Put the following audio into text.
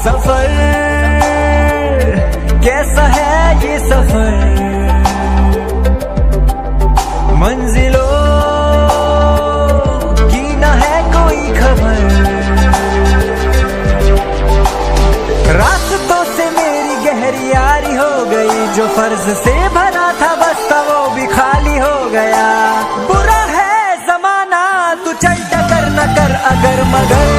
सफर कैसा है ये सफर, मंजिलों की न है कोई खबर। रास्तों से मेरी गहरी यारी हो गई, जो फर्ज से भरा था बस्ता वो भी खाली हो गया। बुरा है जमाना तू चल टकर न कर अगर मगर,